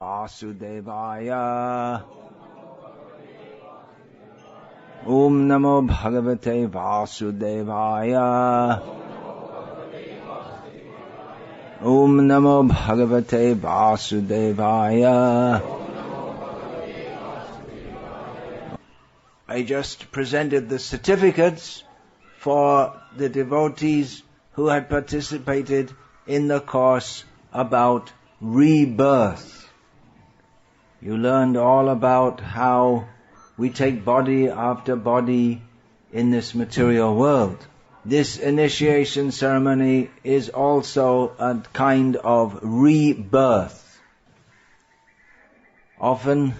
Vasudevaya. Om Namo Bhagavate Vasudevaya. Om Namo Bhagavate Vasudevaya. I just presented the certificates for the devotees who had participated in the course about rebirth. You learned all about how we take body after body in this material world. This initiation ceremony is also a kind of rebirth. Often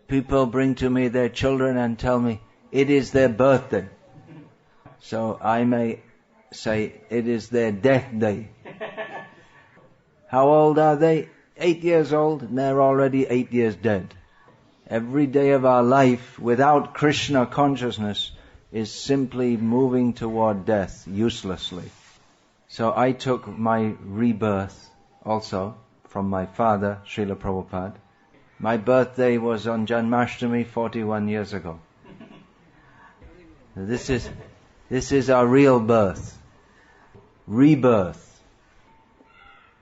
people bring to me their children and tell me it is their birthday. So I may say it is their death day. How old are they? 8 years old, and they're already 8 years dead. Every day of our life without Krishna consciousness is simply moving toward death uselessly. So I took my rebirth also from my father, Srila Prabhupada. My birthday was on Janmashtami 41 years ago. This is our real birth. Rebirth.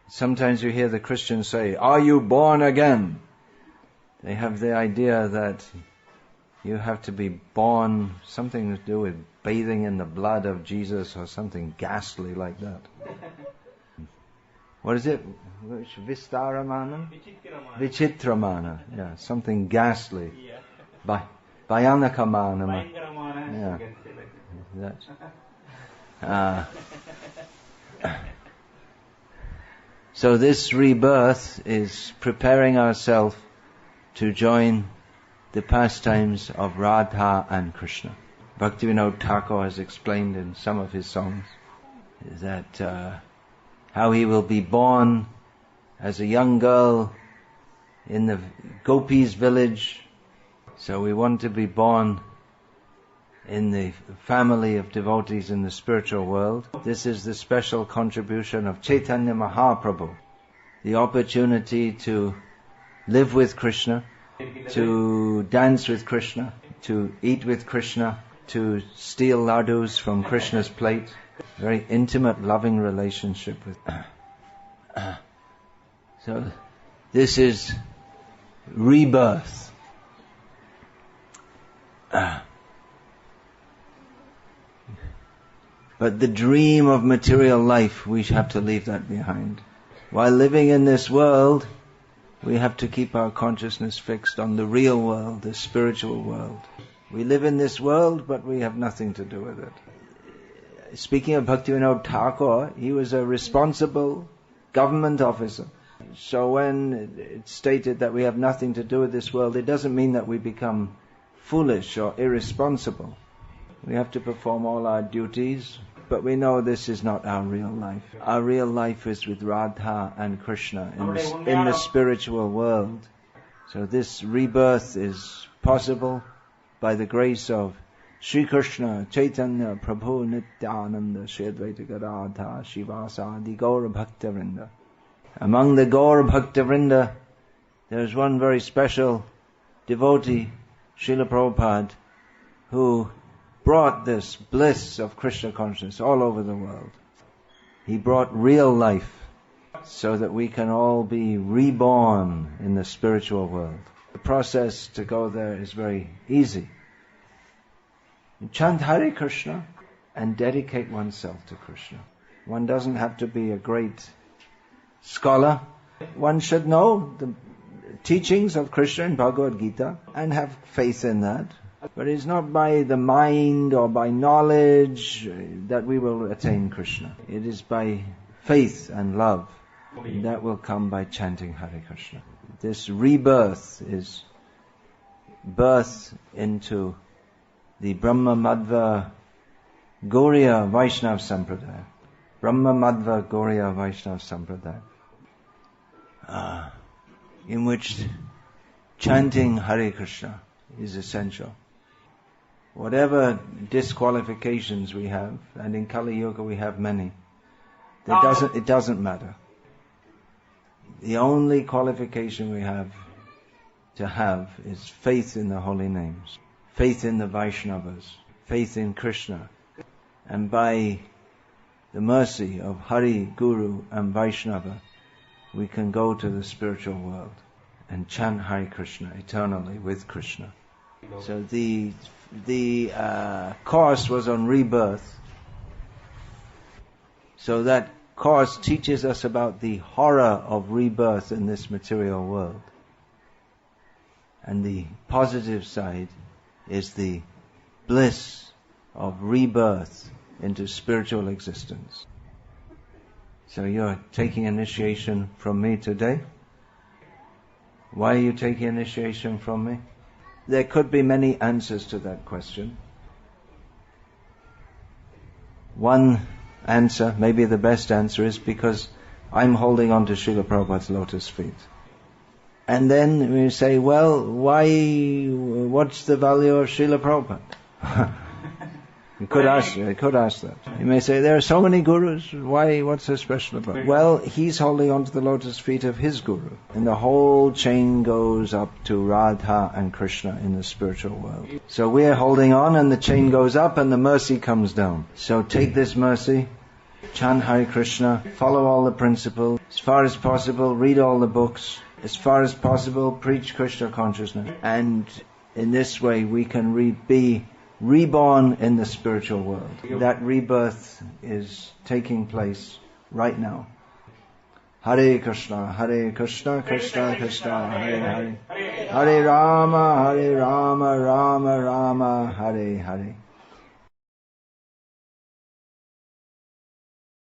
Sometimes you hear the Christians say, "Are you born again?" They have the idea that you have to be born, something to do with bathing in the blood of Jesus or something ghastly like that. What is it? Vistaramana? Vichitramana. Yeah, something ghastly. Bhayanakamana. Yeah. So this rebirth is preparing ourselves to join the pastimes of Radha and Krishna. Bhaktivinoda Thakur has explained in some of his songs that how he will be born as a young girl in the gopis' village. So we want to be born in the family of devotees in the spiritual world. This is the special contribution of Chaitanya Mahaprabhu. The opportunity to live with Krishna, to dance with Krishna, to eat with Krishna, to steal ladus from Krishna's plate. Very intimate, loving relationship with So this is rebirth. But the dream of material life, we have to leave that behind. While living in this world, we have to keep our consciousness fixed on the real world, the spiritual world. We live in this world, but we have nothing to do with it. Speaking of Bhaktivinoda Thakur, he was a responsible government officer. So when it's stated that we have nothing to do with this world, it doesn't mean that we become foolish or irresponsible. We have to perform all our duties, but we know this is not our real life. Our real life is with Radha and Krishna in the spiritual world. So this rebirth is possible by the grace of Sri Krishna, Chaitanya, Prabhu, Nityananda, Shri Advaita Gadadhara, Shivasadi, Gaura Bhakta Vrinda. Among the Gaura Bhakta Vrinda, there is one very special devotee, Srila Prabhupada, who brought this bliss of Krishna consciousness all over the world. He brought real life so that we can all be reborn in the spiritual world. The process to go there is very easy. You chant Hare Krishna and dedicate oneself to Krishna. One doesn't have to be a great scholar. One should know the teachings of Krishna in Bhagavad Gita and have faith in that. But it's not by the mind or by knowledge that we will attain Krishna. It is by faith and love. And that will come by chanting Hare Krishna. This rebirth is birth into the Brahma Madhva Gauriya Vaishnava Sampradaya. Brahma Madhva Gauriya Vaishnava Sampradaya. In which chanting Hare Krishna is essential. Whatever disqualifications we have, and in Kali Yuga we have many, it doesn't matter. The only qualification we have to have is faith in the holy names, faith in the Vaishnavas, faith in Krishna. And by the mercy of Hari, Guru and Vaishnava, we can go to the spiritual world and chant Hare Krishna eternally with Krishna. So the course was on rebirth. So that course teaches us about the horror of rebirth in this material world. And the positive side is the bliss of rebirth into spiritual existence. So you're taking initiation from me today. Why are you taking initiation from me? There could be many answers to that question. One answer, maybe the best answer, is because I'm holding on to Srila Prabhupada's lotus feet. And then we say, well, what's the value of Srila Prabhupada? You could ask that. You may say, there are so many gurus, what's so special about it? Well, he's holding on to the lotus feet of his guru. And the whole chain goes up to Radha and Krishna in the spiritual world. So we're holding on and the chain goes up and the mercy comes down. So take this mercy, chant Hare Krishna, follow all the principles, as far as possible, read all the books, as far as possible, preach Krishna consciousness. And in this way we can be reborn in the spiritual world. That rebirth is taking place right now. Hare Krishna, Krishna Krishna, Hare Hare, Hare Rama, Rama Rama, Hare Hare.